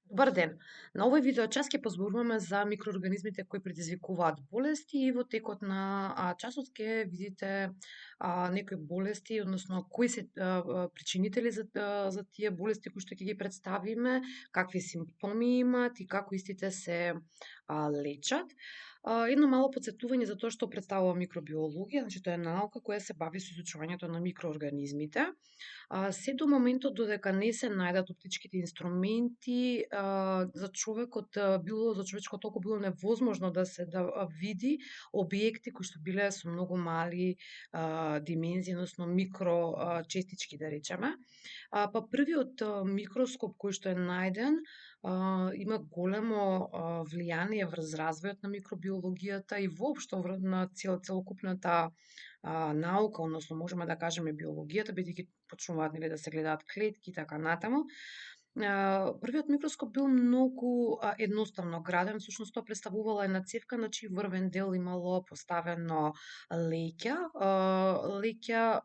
Добар ден! На овој видеочас ќе позборуваме за микроорганизмите кои предизвикуваат болести и во текот на часот ќе видите некои болести, односно кои се причинители за тие болести кои што ќе ги представиме, какви симптоми имаат и како истите се лечат. Едно мало потсетување за тоа што представува микробиологија, значи тоа е наука која се бави со изучувањето на микроорганизмите. Се до моментот додека не се најдат оптичките инструменти, за човекот било за човечкото око било невозможно да види објекти кои што биле со многу мали димензии, односно микро честички да речеме. Па првиот микроскоп кој што е најден има големо влијание врз развојот на микробиологијата и воопшто на целокупната наука, односно можеме да кажеме биологијата, бидејќи почнуваат нели да се гледаат клетки и така натаму. Првиот микроскоп бил многу едноставно граден, всушност тоа представувала една цевка на чиј врвен дел имало поставено леќа. Леќа,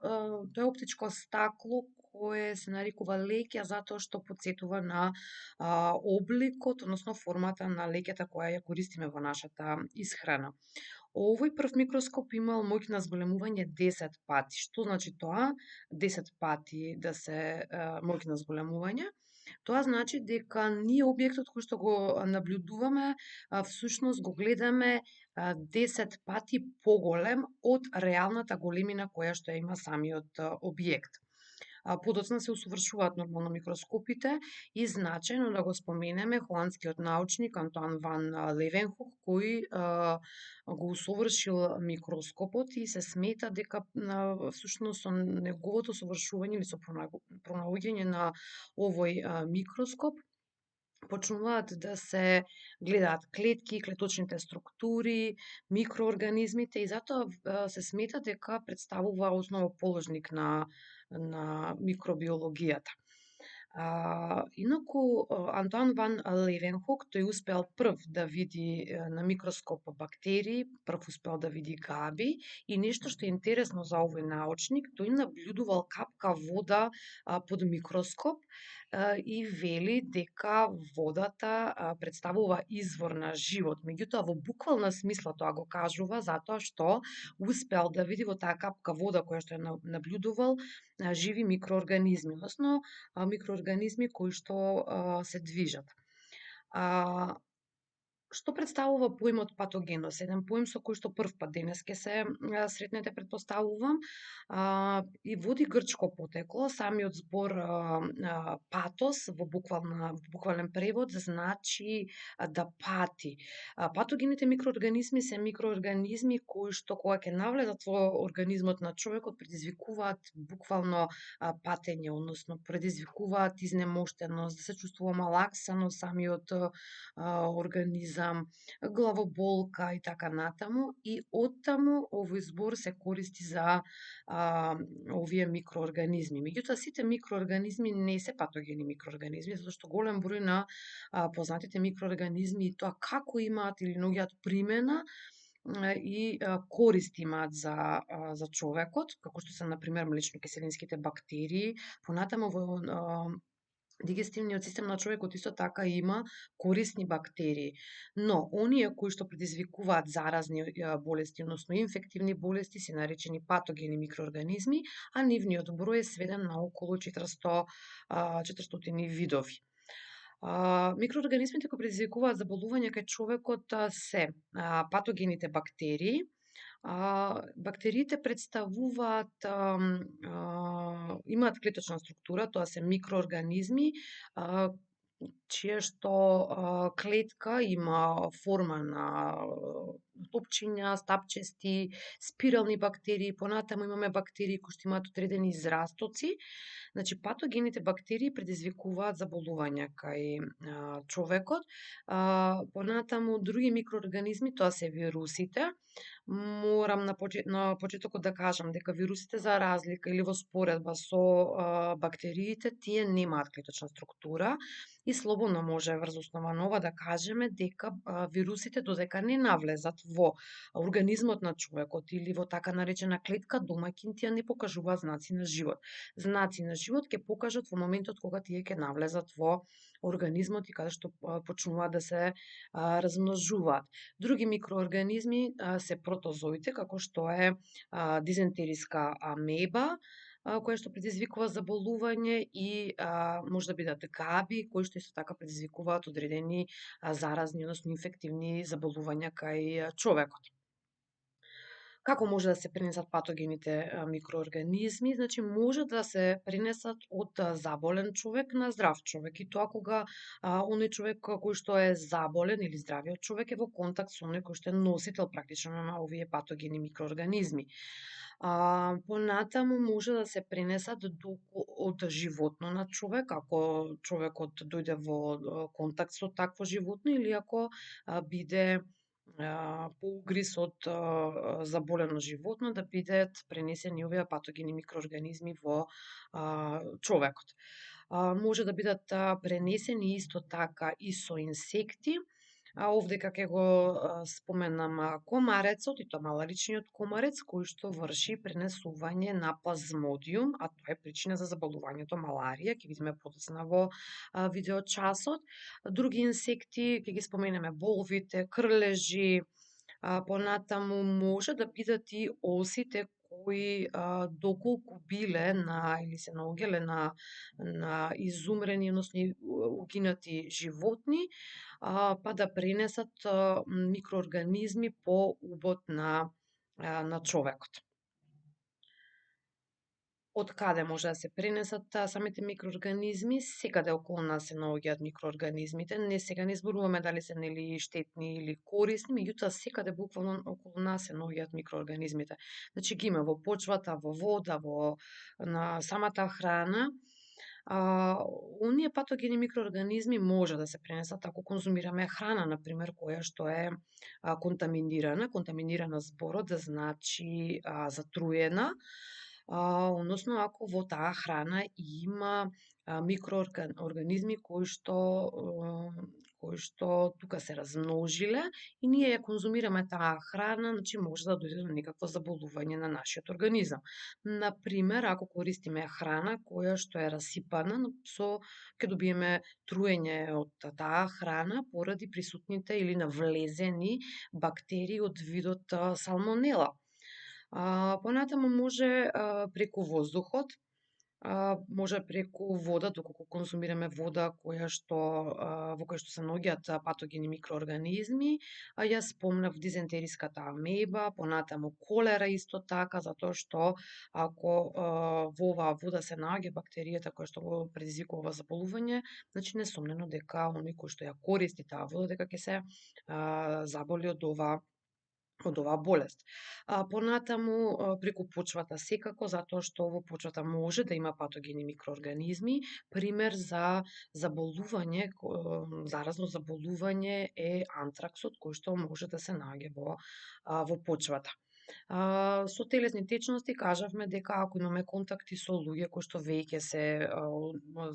тоа е оптичко стакло кое се нарекува леќа затоа што потсетува на обликот, односно формата на леќата која ја користиме во нашата исхрана. Овој прв микроскоп имал моќ на зголемување 10 пати. Што значи тоа? 10 пати да се моќ на зголемување. Тоа значи дека ние објектот кој што го наблюдуваме, всушност го гледаме 10 пати поголем од реалната големина која што ја има самиот објект. Подоцна се усовршуваат нормално микроскопите и значајно да го споменеме холандскиот научник Антоан ван Левенхук кој го усовршил микроскопот и се смета дека всушност со неговото совршување или со пронаоѓање на овој микроскоп почнуваат да се гледаат клетки, клеточните структури, микроорганизмите и затоа се смета дека представува основоположник на микробиологијата. Инаку, Антоан ван Левенхок, тој успеал прв да види на микроскоп бактерии, прв успеал да види габи и нешто што е интересно за овој научник, тој наблюдувал капка вода под микроскоп и вели дека водата представува извор на живот. Меѓутоа, во буквална смисла тоа го кажува затоа што успеал да види во таа капка вода која што ја наблюдувал живи микроорганизми, односно микроорганизми кои што се движат. Што представува поимот патогенос? Еден поим со кој што прв пат денес ке се сретнете, предпоставувам, и води грчко потекло. Самиот збор патос во буквален превод значи да пати. Патогените микроорганизми се микроорганизми кои што кога ќе навлезат во организмот на човекот предизвикуваат буквално патење, односно предизвикуваат изнемоштеност, да се чувствува малаксано самиот организам, главоболка и така натаму, и оттаму овој збор се користи за овие микроорганизми. Меѓутоа, сите микроорганизми не се патогени микроорганизми, затоа што голем број на познатите микроорганизми и тоа како имаат или наоѓаат примена и корист имаат за човекот, како што се например млечно-киселинските бактерии, понатаму во дигестивниот систем на човекот исто така има корисни бактерии. Но, оние кои што предизвикуваат заразни болести, односно инфективни болести, се наречени патогени микроорганизми, а нивниот број е сведен на околу 400 видови. Микроорганизмите кои предизвикуваат заболување кај човекот се патогените бактерии. Бактериите представуваат, имаат клеточна структура, тоа се микроорганизми, чија што клетка има форма на топчиња, стапчести, спирални бактерии, понатаму имаме бактерии кои што имаат одредени израстоци. Значи, патогените бактерии предизвикуваат заболувања кај човекот. Понатаму, други микроорганизми, тоа се вирусите. Морам на почетокот да кажам дека вирусите, за разлика или во споредба со бактериите, тие немаат клеточна структура И слободно може врз основа на ова да кажеме дека вирусите додека не навлезат во организмот на човекот или во така наречена клетка домаќин, тие не покажуваат знаци на живот. Знаци на живот ќе покажат во моментот кога тие ќе навлезат во организмот и каде што почнуваат да се размножуваат. Други микроорганизми се протозоите, како што е дизентериска амеба, која што предизвикува заболување и може да бидат габи, кои што исто така предизвикуваат одредени заразни, односно инфективни заболувања кај човекот. Како може да се пренесат патогените микроорганизми? Значи, може да се пренесат од заболен човек на здрав човек. И тоа кога оној човек кој што е заболен или здравиот човек е во контакт со оној кој што е носител практично на овие патогени микроорганизми. Понатаму може да се пренесат од животно на човек, ако човекот дојде во контакт со такво животно или ако биде по угриз од заболено животно да бидат пренесени овие патогени микроорганизми во човекот. Може да бидат пренесени исто така и со инсекти. Овдека ќе го споменам комарецот, и тоа маларичниот комарец, кој што врши пренесување на плазмодиум, а тоа е причина за заболувањето маларија, ќе видиме подоцна во видеочасот. Други инсекти, ќе ги споменеме болвите, крлежи, понатаму може да бидат и осите кои доколку биле на или се наоѓале на изумрени, односно угинати животни, па да пренесат микроорганизми по убод на човекот. Од каде може да се пренесат самите микроорганизми? Секаде околу нас се наоѓаат микроорганизмите. Не сега не зборуваме дали се нели штетни или корисни, меѓутоа секаде буквално околу нас се наоѓаат микроорганизмите. Значи ги има во почвата, во вода, на самата храна. Оние патогени микроорганизми може да се пренесат ако конзумираме храна, например, која што е контаминирана зборот да значи затруена, односно ако во таа храна има микроорганизми кои што тука се размножиле и ние ја конзумираме таа храна, значи може да дојде до некакво заболување на нашиот организам. Например, ако користиме храна која што е расипана ќе добиеме труење од таа храна поради присутните или навлезени бактерии од видот салмонела. Понатаму може преку воздухот, може преку вода, доколку конзумираме вода во која што се наоѓаат патогени микроорганизми, ја спомнав дизентериската амеба, понатаму колера исто така, затоа што ако во оваа вода се наоѓа бактеријата која што го предизвикува заболување, значи несомнено дека оној кој што ја користи таа вода дека ќе се заболи од оваа болест. Понатаму преку почвата секако, затоа што во почвата може да има патогени микроорганизми. Пример за заболување, заразно заболување е антраксот, кој што може да се наоѓа во почвата. Со телесни течности кажавме дека ако имаме контакти со луѓе кои што веќе се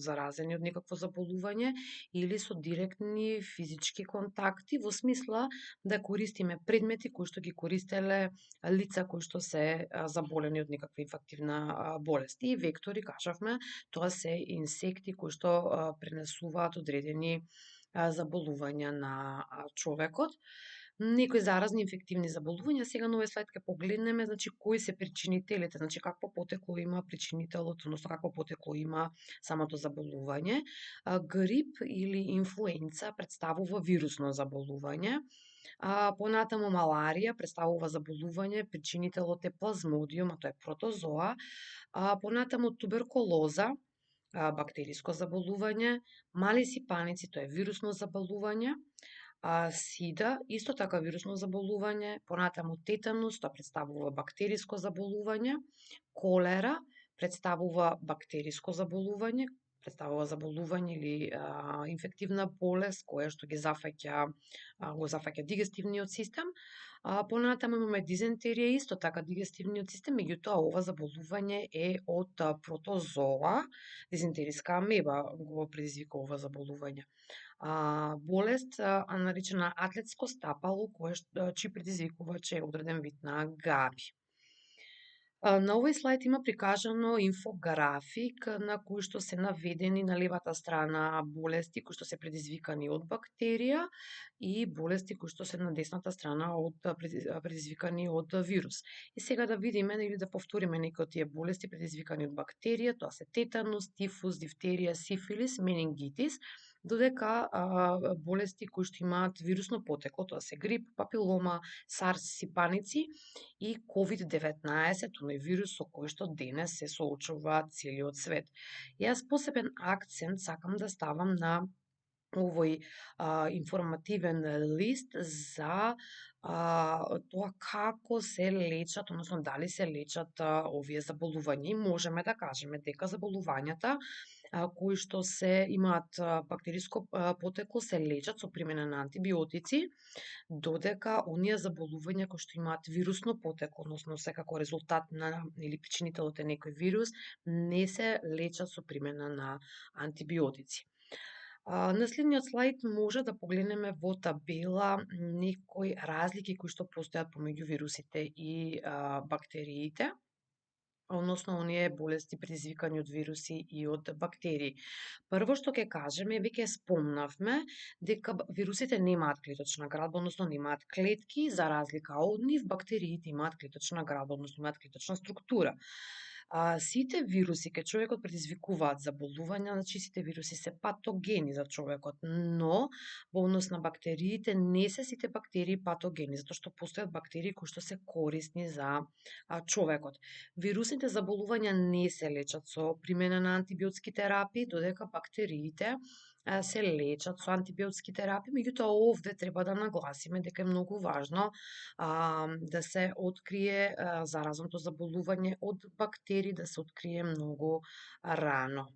заразени од некакво заболување или со директни физички контакти, во смисла да користиме предмети кои што ги користеле лица кои што се заболени од некаква инфективна болест. И вектори, кажавме, тоа се инсекти кои што пренесуваат одредени заболувања на човекот. Некои заразни инфективни заболувања, сега на овој слайд ќе погледнеме, значи кои се причинителите, значи какво потекло има причинителот, односно какво потекло има самото заболување. Грип или инфлуенца представува вирусно заболување. Понатаму маларија представува заболување, причинителот е плазмодиум, а тоа е протозоа. Понатаму туберкулоза, бактериско заболување, мали сипаници, тоа е вирусно заболување. СИДА, исто така вирусно заболување, понатаму тетанус, тоа представува бактериско заболување, колера представува бактериско заболување, представува заболување или инфективна болест која што го зафаќа дигестивниот систем. Понатаму имаме дизентерија, исто така дигестивниот систем, меѓутоа ова заболување е од протозоа, дизентериска амеба го предизвикува ова заболување. Болест наречена атлетско стапало, чиј предизвикувач е одреден вид на габи. На овој слайд има прикажано инфографик на кој што се наведени на левата страна болести кои што се предизвикани од бактерија и болести кои што се на десната страна предизвикани од вирус. И сега да видиме или да повториме некои од тие болести предизвикани од бактерија, тоа се тетанус, тифус, дифтерија, сифилис, менингитис, додека болести кои што имаат вирусно потекло, тоа се грип, папилома, сарс, сипаници и COVID-19, оној вирус со кој што денес се соочува целиот свет. Јас посебен акцент сакам да ставам на овој информативен лист за тоа како се лечат, односно дали се лечат овие заболувања. И можеме да кажеме дека заболувањата кои што се имаат бактериско потекло се лечат со примена на антибиотици, додека оние заболувања кои што имаат вирусно потекло, односно секако резултат на или причинителот е некој вирус, не се лечат со примена на антибиотици. На следниот слайд може да погледнеме во табела некои разлики кои што постојат помеѓу вирусите и бактериите, односно оние болести предизвикани од вируси и од бактерии. Прво што ќе кажеме, веќе спомнавме дека вирусите немаат клеточна градба, односно немаат клетки, за разлика од нив, бактериите имаат клеточна градба, односно имаат клеточна структура. Сите вируси кај човекот предизвикуваат заболувања, значи сите вируси се патогени за човекот, но во однос на бактериите не се сите бактерии патогени, затоа што постојат бактерии кои што се корисни за човекот. Вирусните заболувања не се лечат со примена на антибиотски терапии, додека бактериите се лечат со антибиотски терапии, меѓутоа овде треба да нагласиме дека е многу важно да се открие заразното заболување од бактерии, да се открие многу рано.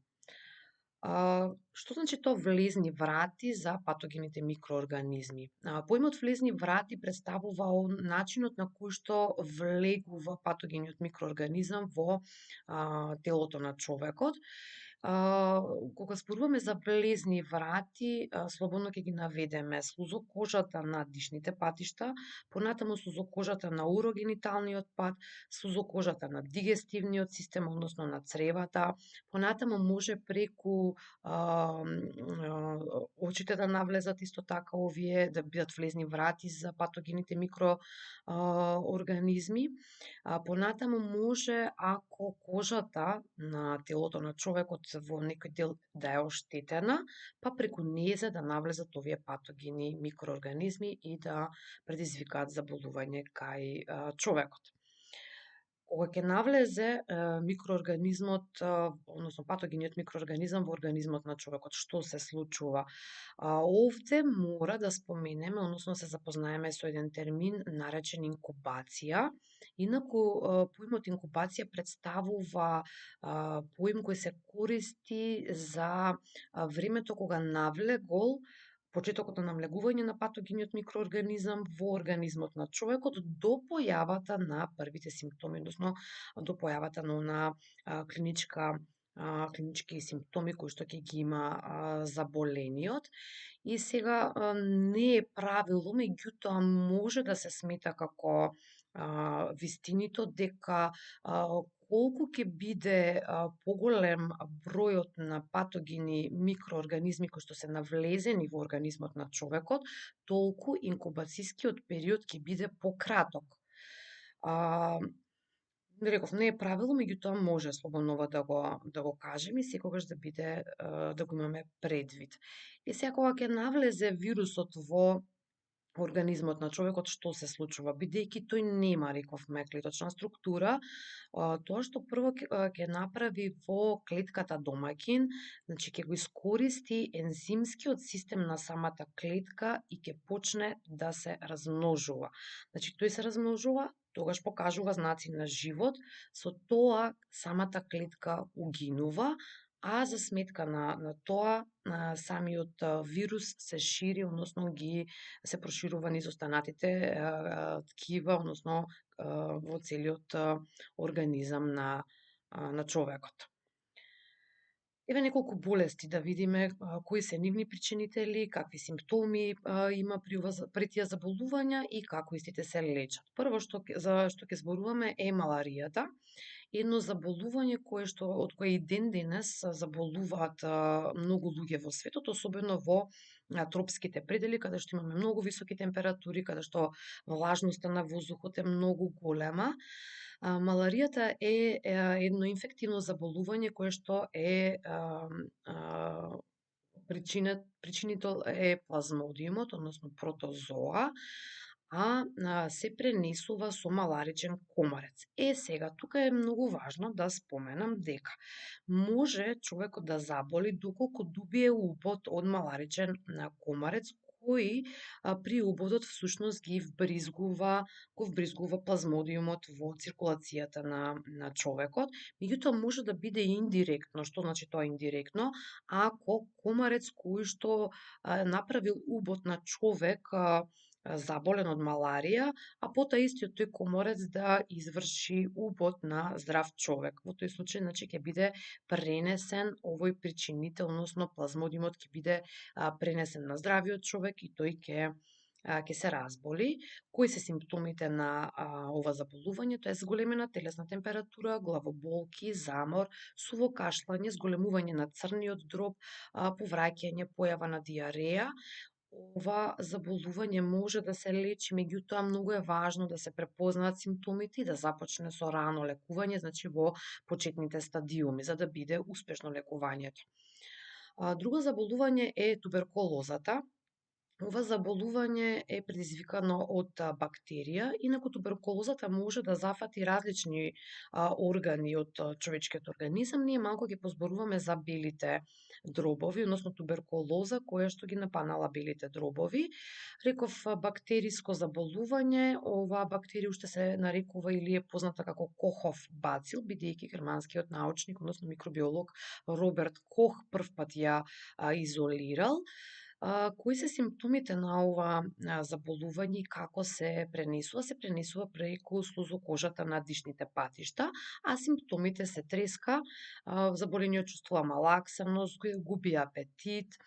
Што значи тоа влезни врати за патогените микроорганизми? Поимот влезни врати представува начинот на кој што влегува патогениот микроорганизам во телото на човекот. Кога зборуваме за влезни врати, слободно ќе ги наведеме слузокожата на дишните патишта, понатаму слузокожата на урогениталниот пат, слузокожата на дигестивниот систем, односно на цревата, понатаму може преку очите да навлезат исто така овие, да бидат влезни врати за патогените микроорганизми. Понатаму може, ако кожата на телото на човекот во некој дел да е оштетена, па преку незе да навлезат овие патогени микроорганизми и да предизвикаат заболување кај човекот. Кога ќе навлезе микроорганизмот, односно патогениот микроорганизам во организмот на човекот, што се случува? Овде мора да споменеме, односно се запознаеме со еден термин наречен инкубација. Инаку, поимот инкубација представува поим кој се користи за времето кога навлегол почетокот на навлегување на патогениот микроорганизам во организмот на човекот до појавата на првите симптоми, односно до појавата на клинички симптоми кои што ќе ги има заболениот. И сега не е правило, меѓутоа може да се смета како вистинито дека колку ќе биде поголем бројот на патогени микроорганизми кои што се навлезени во организмот на човекот, толку инкубацијскиот период ќе биде пократок. Реков, не е правило, меѓутоа може слободно ова да го кажеме и секогаш да биде да го имаме предвид. И сега кога ќе навлезе вирусот во организмот на човекот, што се случува? Бидејќи тој нема, рековме, клеточна структура, тоа што прво ќе направи во клетката домаќин, значи ќе го искористи ензимскиот систем на самата клетка и ќе почне да се размножува. Значи тој се размножува, тогаш покажува знаци на живот, со тоа самата клетка угинува, а за сметка на тоа, самиот вирус се шири, односно се проширува низ останатите ткива, односно во целиот организам на човекот. Еве неколку болести да видиме кои се нивни причинители, какви симптоми има при тие заболувања и како истите се лечат. Прво за што ќе зборуваме е маларијата, едно заболување од кое и ден денес заболуваат многу луѓе во светот, особено во тропските предели, каде што имаме многу високи температури, каде што влажноста на воздухот е многу голема. Маларијата е едно инфективно заболување кое што е причинител е плазмодиумот, односно протозоа, се пренесува со маларичен комарец. Сега, тука е многу важно да споменам дека може човекот да заболи доколку добие убод од маларичен комарец, кој при убодот всушност го вбризгува плазмодиумот во циркулацијата на човекот, меѓутоа може да биде индиректно. Што значи тоа индиректно? Ако комарец кој што направил убод на човек заболен од маларија, а потоа истиот тој комарец да изврши убод на здрав човек. Во тој случај, значи, ќе биде пренесен овој причинител, односно плазмодиумот ќе биде пренесен на здравиот човек и тој ќе се разболи. Кои се симптомите на ова заболување? Тоа е зголемена телесна температура, главоболки, замор, суво кашлање, зголемување на црниот дроб, повраќање, појава на диареја. Ова заболување може да се лечи, меѓутоа многу е важно да се препознаат симптомите и да започне со рано лекување, значи во почетните стадиуми, за да биде успешно лекувањето. Друго заболување е туберкулозата. Ова заболување е предизвикано од бактерија, инаку туберкулозата може да зафати различни органи од човечкиот организам. Ние малку ќе позборуваме за белите дробови, односно туберкулоза која што ги напанала белите дробови. Реков бактериско заболување, ова бактерија уште се нарекува или е позната како Кохов бацил, бидејќи германскиот научник, односно микробиолог Роберт Кох прв пат ја изолирал. Кои се симптомите на ова заболување и како се пренесува? Се пренесува преку слузокожата на дишните патишта, а симптомите се треска, заболениот чувствува малаксаност, губи апетит,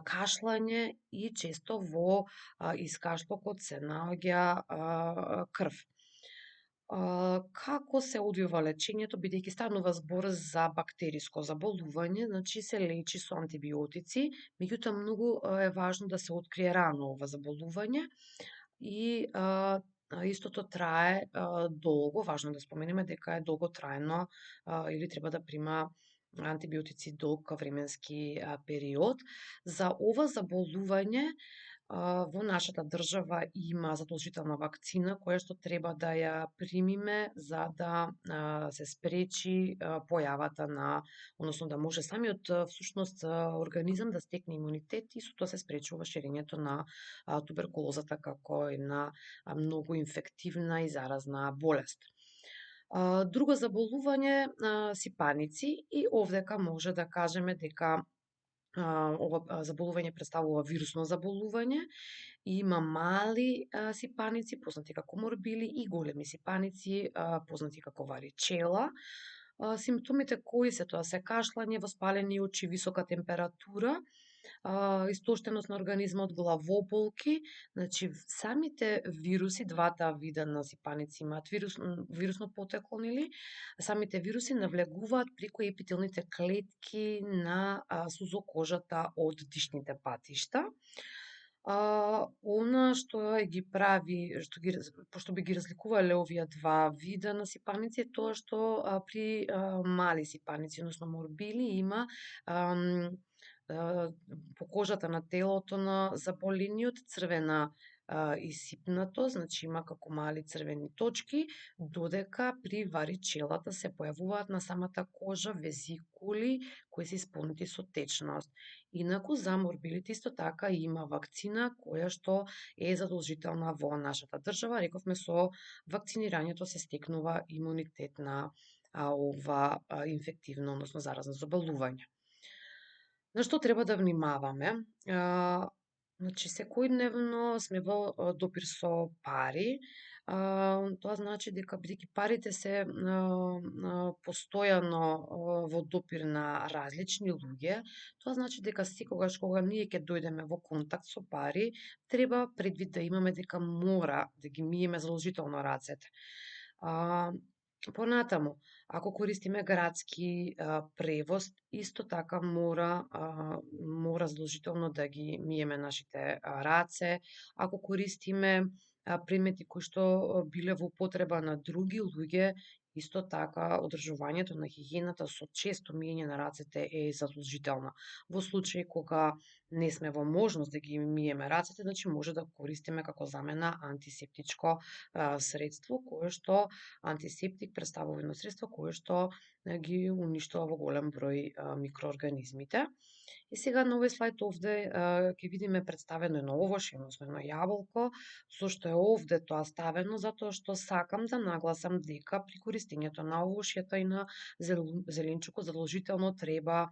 кашлање и често во искашлокот се наоѓа крв. Како се одвива лечењето, бидејќи станува збор за бактериско заболување, значи се лечи со антибиотици, меѓутоа многу е важно да се открие рано ова заболување и истото трае долго, важно е да споменеме дека е долготрајно или треба да прима антибиотици долг временски период. За ова заболување во нашата држава има задолжителна вакцина која што треба да ја примиме за да се спречи појавата односно да може самиот всушност организам да стекне имунитет и со тоа се спречува ширењето на туберкулозата како една многу инфективна и заразна болест. Друго заболување сипаници и овдека може да кажеме дека ова заболување представува вирусно заболување. Има мали сипаници, познати како морбили, и големи сипаници, познати како варичела. Симптомите кои се тоа? Се кашлање, воспалени очи, висока температура, истоштеност на организмот, главоболки. Значи, самите вируси, двата вида на сипаници имаат вирусно потекло, нели? Самите вируси навлегуваат преку епителните клетки на сузокожата од дишните патишта. Она што ги прави, пошто би ги разликувале овие два вида на сипаници, е тоа што при мали сипаници, односно морбили, има по кожата на телото на заболениот црвена исипнато, значи има како мали црвени точки, додека при варичелата се појавуваат на самата кожа везикули кои се исполнети со течност. Инаку за морбилите исто така има вакцина која што е задолжителна во нашата држава. Рековме со вакцинирањето се стекнува имунитет на ова инфективно, односно заразно заболување. На што треба да внимаваме? Значи, секојдневно сме во допир со пари. Тоа значи дека бидејќи парите се постојано во допир на различни луѓе, тоа значи дека секогаш кога ние ќе дојдеме во контакт со пари, треба предвид да имаме дека мора да ги миеме задолжително рацете. А, Понатаму, ако користиме градски превоз, исто така мора задолжително да ги миеме нашите раце. Ако користиме предмети кои што биле во употреба на други луѓе, исто така одржувањето на хигиената со често миење на рацете е задолжително. Во случај кога не сме во можност да ги миеме рацете, значи може да користиме како замена антисептичко средство кое што антисептик представува едно средство кое што ги уништува во голем број микроорганизмите. И сега на овој слайд овде ќе видиме представено едно овоше, односно едно јаболко. Зошто е овде тоа ставено? Затоа што сакам да нагласам дека при користењето на овошјата и на зеленчуко задолжително треба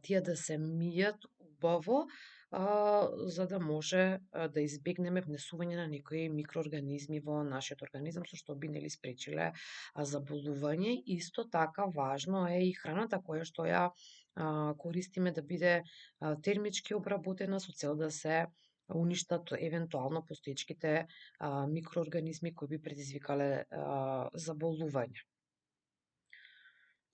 тие да се мијат убаво, за да може да избегнеме внесување на некои микроорганизми во нашиот организам, со што би нели спречиле заболување. Исто така важно е и храната која што ја користиме да биде термички обработена со цел да се уништат евентуално постоечките микроорганизми кои би предизвикале заболување.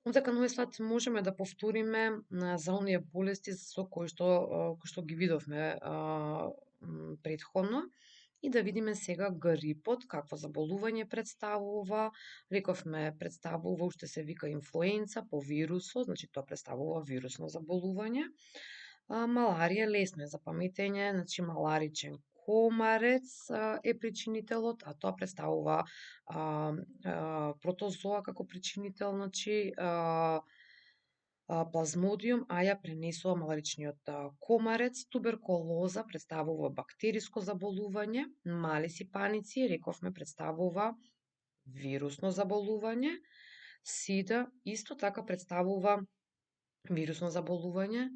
Дека на овој слайд можеме да повториме за оние болести со кои што ги видовме претходно и да видиме сега грипот какво заболување представува. Рековме представува уште се вика инфлуенца по вирусот, значи тоа представува вирусно заболување. Маларија лесно е за паметење, значи маларичен комарец е причинителот, а тоа представува протозоа како причинител, значи плазмодиум, а ја пренесува маларичниот комарец. Туберколоза представува бактериско заболување, малиси паници, рековме, представува вирусно заболување. Сида исто така представува вирусно заболување.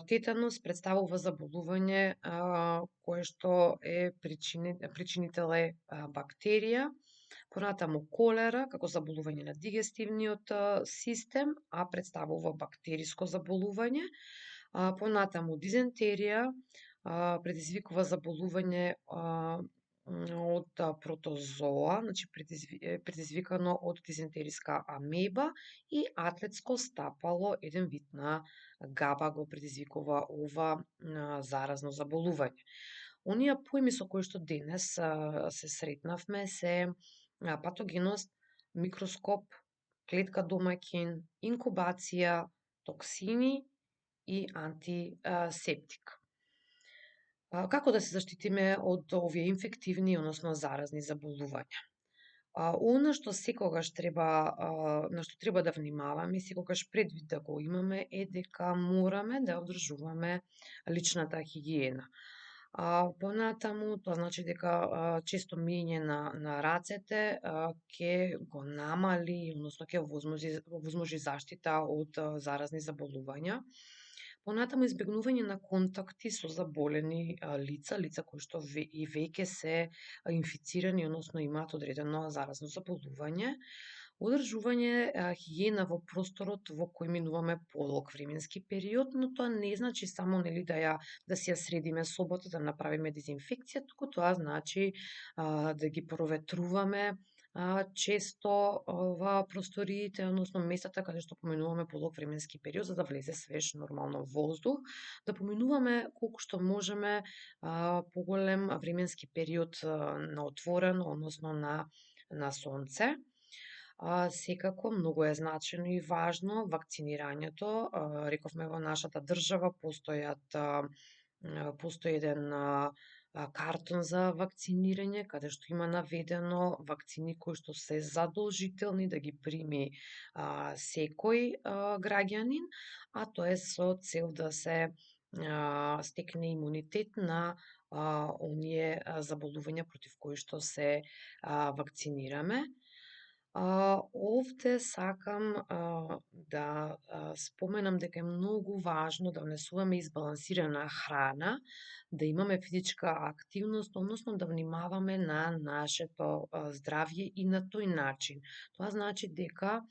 Тетанус представува заболување кое што е причинител е бактерија. Понатаму колера како заболување на дигестивниот систем, а представува бактериско заболување. Понатаму дизентерија предизвикува заболување од протозоа, значи предизвикано од дизентериска амеба, и атлетско стапало, еден вид на габа го предизвикува ова заразно заболување. Оние поими со кои што денес се сретнавме се патогеност, микроскоп, клетка домаќин, инкубација, токсини и антисептик. Како да се заштитиме од овие инфективни, односно заразни заболувања? Она што секогаш треба, на што треба да внимаваме и секогаш предвид да го имаме е дека мораме да одржуваме личната хигиена. Понатаму, тоа значи дека често миење на рацете ќе го намали, односно ќе возможи заштита од заразни заболувања. Понатаму избегнување на контакти со заболени лица кои што и веќе се инфицирани, односно имаат одредено заразно заболување. Одржување хигиена во просторот во кој минуваме подолг временски период, но тоа не значи само нели да си ја средиме собата, да направиме дезинфекција, туку тоа значи да ги проветруваме често во просториите, односно местата каде што поминуваме подолг временски период, за да влезе свеж нормално воздух, да поминуваме колку што можеме поголем временски период на отворено, односно на сонце. Секако многу е значено и важно вакцинирањето. Рековме во нашата држава постои еден картон за вакцинирање, каде што има наведено вакцини кои што се задолжителни да ги прими секој граѓанин, а тоа е со цел да се стекне имунитет на оние заболувања против кои што се вакцинираме. Овде сакам да споменам дека е многу важно да внесуваме избалансирана храна, да имаме физичка активност, односно да внимаваме на нашето здравје и на тој начин. Тоа значи дека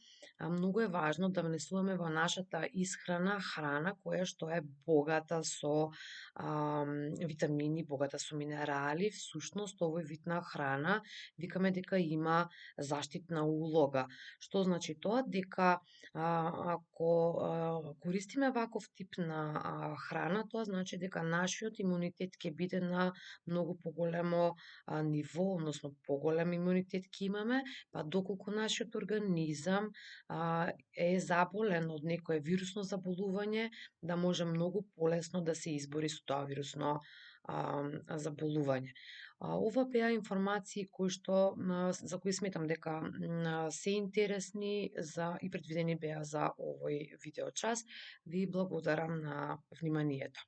многу е важно да внесуваме во нашата исхрана храна која што е богата со витамини, богата со минерали. Всушност, овој вид на храна викаме дека има заштитна улога. Што значи тоа? Дека ако користиме ваков тип на храна, тоа значи дека нашиот имунитет ќе биде на многу поголемо ниво, односно поголем имунитет ќе имаме, па доколку нашиот организам е заболен од некое вирусно заболување, да може многу полесно да се избори со тоа вирусно заболување. Ова беа информации кои што за кои сметам дека се интересни за и предвидени беа за овој видеочас. Ви благодарам на вниманието.